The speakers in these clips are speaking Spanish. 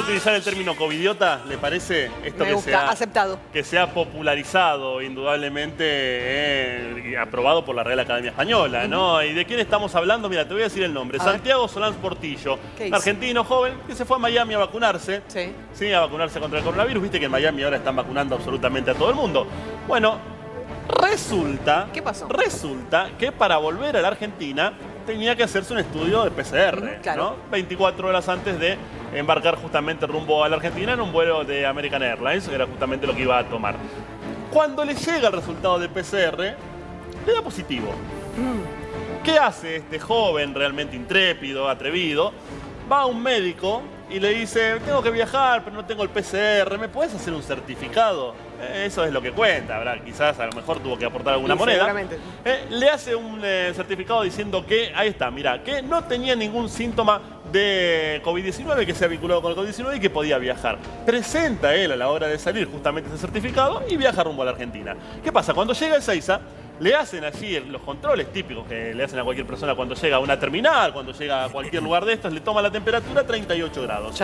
Utilizar el término covidiota, ¿le parece? Esto Me gusta, aceptado. Que se ha popularizado indudablemente y aprobado por la Real Academia Española, ¿no? ¿Y de quién estamos hablando? Mira, te voy a decir el nombre. Santiago Solans Portillo, un argentino joven que se fue a Miami a vacunarse. Sí, a vacunarse contra el coronavirus. Viste que en Miami ahora están vacunando absolutamente a todo el mundo. Bueno, resulta... ¿Qué pasó? Resulta que para volver a la Argentina tenía que hacerse un estudio de PCR, ¿no? 24 horas antes de embarcar justamente rumbo a la Argentina en un vuelo de American Airlines, que era justamente lo que iba a tomar. Cuando le llega el resultado del PCR, le da positivo. ¿Qué hace este joven realmente intrépido, atrevido? Va a un médico y le dice, tengo que viajar, pero no tengo el PCR, ¿me puedes hacer un certificado? Eso es lo que cuenta, ¿verdad? Quizás a lo mejor tuvo que aportar alguna moneda. Seguramente. Le hace un certificado diciendo que, ahí está, mira, que no tenía ningún síntoma de COVID-19, que se ha vinculado con el COVID-19 y que podía viajar. Presenta él a la hora de salir justamente ese certificado y viaja rumbo a la Argentina. ¿Qué pasa? Cuando llega a Ezeiza, le hacen allí los controles típicos que le hacen a cualquier persona cuando llega a una terminal, cuando llega a cualquier lugar de estos, le toma la temperatura 38 grados.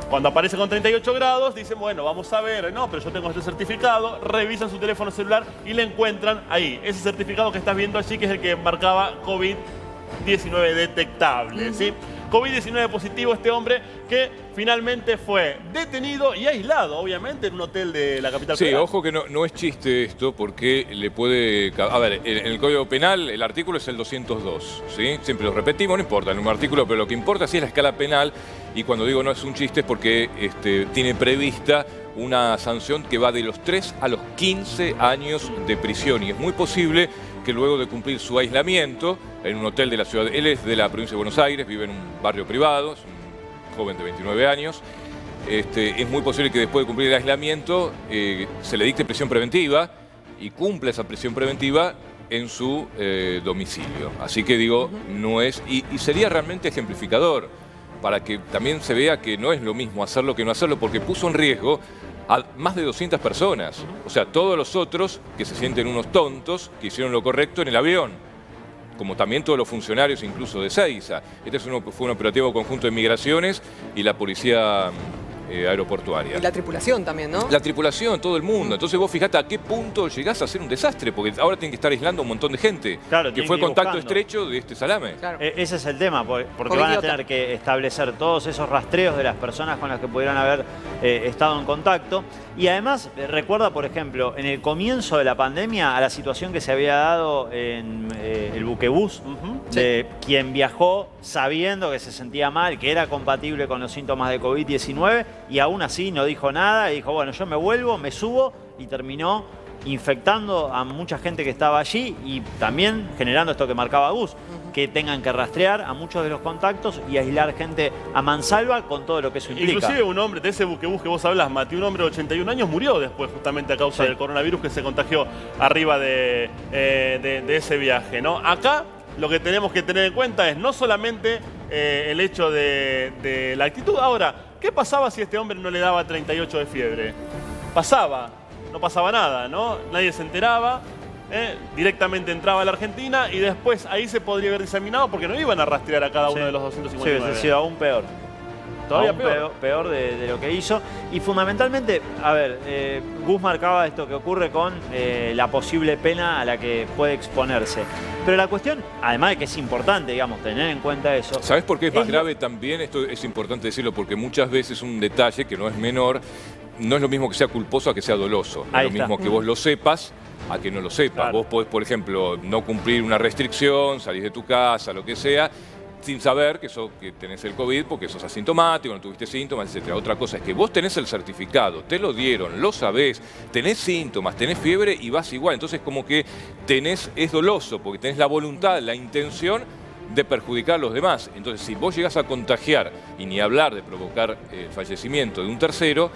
Cuando aparece con 38 grados, dicen, bueno, vamos a ver, no, pero yo tengo este certificado, revisan su teléfono celular y le encuentran ahí, ese certificado que estás viendo allí, que es el que marcaba COVID-19 detectable, ¿sí? COVID-19 positivo este hombre que finalmente fue detenido y aislado, obviamente, en un hotel de la capital federal. Sí, ojo que no es chiste esto, porque le puede... A ver, en el Código Penal el artículo es el 202, ¿sí? Siempre lo repetimos, no importa el mismo artículo, pero lo que importa sí es la escala penal, y cuando digo no es un chiste es porque tiene prevista una sanción que va de los 3 a los 15 años de prisión, y es muy posible que luego de cumplir su aislamiento en un hotel de la ciudad, él es de la provincia de Buenos Aires, vive en un barrio privado, es un joven de 29 años, es muy posible que después de cumplir el aislamiento se le dicte prisión preventiva y cumpla esa prisión preventiva en su domicilio. Así que digo, no es... Y sería realmente ejemplificador para que también se vea que no es lo mismo hacerlo que no hacerlo, porque puso en riesgo a más de 200 personas. O sea, todos los otros que se sienten unos tontos, que hicieron lo correcto en el avión, como también todos los funcionarios, incluso de Ezeiza. Este fue un operativo conjunto de migraciones y la policía aeroportuaria. Y la tripulación también, ¿no? La tripulación, todo el mundo. Entonces vos fijate a qué punto llegás a hacer un desastre, porque ahora tienen que estar aislando a un montón de gente que fue contacto estrecho de este salame. Ese es el tema, porque van a tener que establecer todos esos rastreos de las personas con las que pudieran haber estado en contacto. Y además, recuerda, por ejemplo, en el comienzo de la pandemia, a la situación que se había dado en el buquebús, de quien viajó sabiendo que se sentía mal, que era compatible con los síntomas de COVID-19, y aún así no dijo nada y dijo, bueno, yo me vuelvo, me subo, y terminó infectando a mucha gente que estaba allí y también generando esto que marcaba Gus, que tengan que rastrear a muchos de los contactos y aislar gente a mansalva con todo lo que eso implica. Inclusive un hombre de ese buquebús que vos hablás, Mati, un hombre de 81 años murió después justamente a causa del coronavirus que se contagió arriba de ese viaje, ¿no? Acá lo que tenemos que tener en cuenta es no solamente el hecho de la actitud. Ahora, ¿qué pasaba si este hombre no le daba 38 de fiebre? No pasaba nada, ¿no? Nadie se enteraba, directamente entraba a la Argentina y después ahí se podría haber diseminado porque no iban a rastrear a cada uno de los 259. Sí, hubiese sido aún peor. Todavía peor de lo que hizo. Y fundamentalmente, a ver, Gus marcaba esto que ocurre con la posible pena a la que puede exponerse. Pero la cuestión, además de que es importante, digamos, tener en cuenta eso... ¿Sabes por qué es más grave también? Esto es importante decirlo, porque muchas veces un detalle que no es menor, no es lo mismo que sea culposo a que sea doloso. No es lo mismo que vos lo sepas a que no lo sepas. Vos podés, por ejemplo, no cumplir una restricción, salís de tu casa, lo que sea, sin saber que tenés el COVID porque sos asintomático, no tuviste síntomas, etc. Otra cosa es que vos tenés el certificado, te lo dieron, lo sabés, tenés síntomas, tenés fiebre y vas igual. Entonces como que es doloso porque tenés la voluntad, la intención de perjudicar a los demás. Entonces si vos llegás a contagiar y ni hablar de provocar el fallecimiento de un tercero,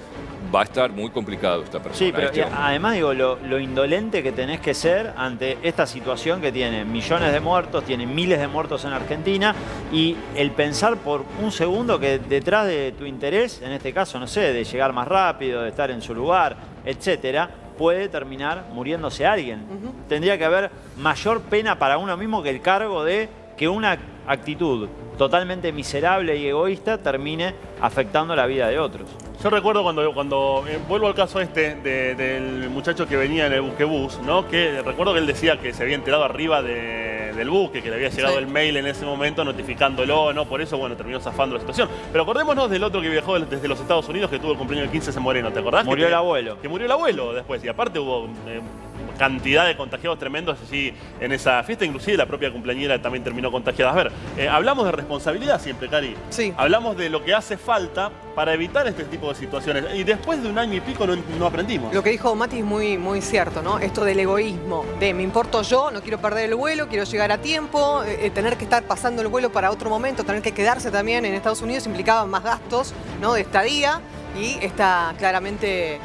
va a estar muy complicado esta persona. Sí, pero además digo, lo indolente que tenés que ser ante esta situación que tiene millones de muertos, tiene miles de muertos en Argentina, y el pensar por un segundo que detrás de tu interés, en este caso, no sé, de llegar más rápido, de estar en su lugar, etcétera, puede terminar muriéndose alguien. Tendría que haber mayor pena para uno mismo que el cargo de que una actitud totalmente miserable y egoísta termine afectando la vida de otros. Yo recuerdo cuando vuelvo al caso del muchacho que venía en el buquebús, ¿no? Que recuerdo que él decía que se había enterado arriba del buque, que le había llegado el mail en ese momento notificándolo, ¿no? Por eso, bueno, terminó zafando la situación. Pero acordémonos del otro que viajó desde los Estados Unidos, que tuvo el cumpleaños del 15 ese Moreno, ¿te acordás? Murió el abuelo. Que murió el abuelo después. Y aparte hubo cantidad de contagiados tremendos así en esa fiesta. Inclusive la propia cumpleañera también terminó contagiada. A ver, hablamos de responsabilidad siempre, Cari. Sí. Hablamos de lo que hace falta para evitar este tipo de situaciones. Y después de un año y pico no aprendimos. Lo que dijo Mati es muy, muy cierto, ¿no? Esto del egoísmo, de me importo yo, no quiero perder el vuelo, quiero llegar a tiempo, tener que estar pasando el vuelo para otro momento, tener que quedarse también en Estados Unidos implicaba más gastos, ¿no? De estadía, y esta claramente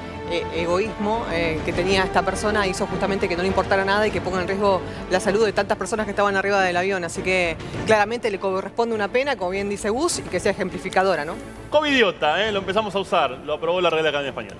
egoísmo que tenía esta persona hizo justamente que no le importara nada y que ponga en riesgo la salud de tantas personas que estaban arriba del avión. Así que claramente le corresponde una pena, como bien dice Gus, y que sea ejemplificadora, ¿no? Covidiota, lo empezamos a usar, lo aprobó la Real Academia Española.